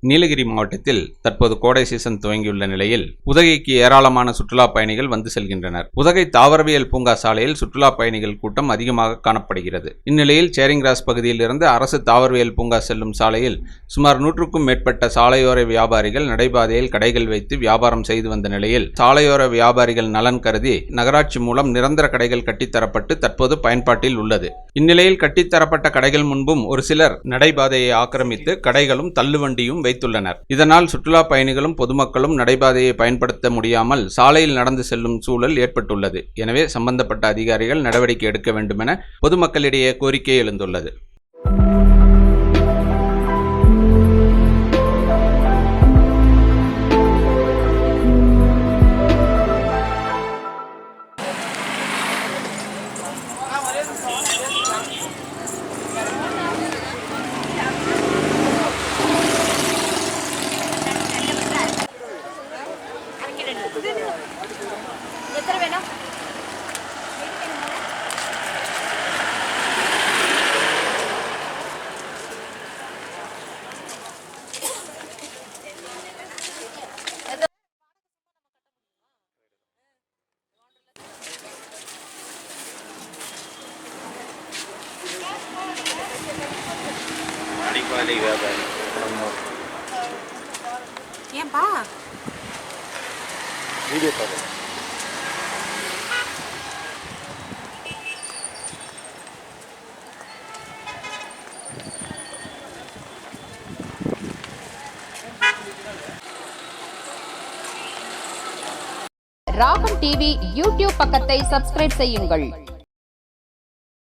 நீலகிரி மாவட்டத்தில் தற்போது கோடை சீசன் துவங்கியுள்ள நிலையில் உதகைக்கு ஏராளமான சுற்றுலா பயணிகள் வந்து செல்கின்றனர். உதகை தாவரவியல் பூங்கா சாலையில் சுற்றுலா பயணிகள் கூட்டம் அதிகமாக காணப்படுகிறது. இந்நிலையில் சேரிங் கிராஸ் பகுதியில் இருந்து அரசு தாவரவியல் பூங்கா செல்லும் சாலையில் சுமார் 100க்கும் மேற்பட்ட சாலையோர வியாபாரிகள் நடைபாதையில் கடைகள் வைத்து வியாபாரம் செய்து வந்த நிலையில் சாலையோர வியாபாரிகள் நலன் கருதி நகராட்சி மூலம் நிரந்தர கடைகள் கட்டித்தரப்பட்டு தற்போது பயன்பாட்டில் உள்ளது. இந்நிலையில் கட்டித்தரப்பட்ட கடைகள் முன்பும் ஒரு சிலர் நடைபாதையை ஆக்கிரமித்து கடைகளும் தள்ளுவண்டியும் வைத்துள்ளனர். இதனால் சுற்றுலா பயணிகளும் பொதுமக்களும் நடைபாதையை பயன்படுத்த முடியாமல் சாலையில் நடந்து செல்லும் சூழல் ஏற்பட்டுள்ளது. எனவே சம்பந்தப்பட்ட அதிகாரிகள் நடவடிக்கை எடுக்க வேண்டும் என பொதுமக்களிடையே கோரிக்கை எழுந்துள்ளது. ஏன்பா வீடியோ பாரு. ராகம் டிவி யூடியூப் பக்கத்தை சப்ஸ்கிரைப் செய்யுங்கள்.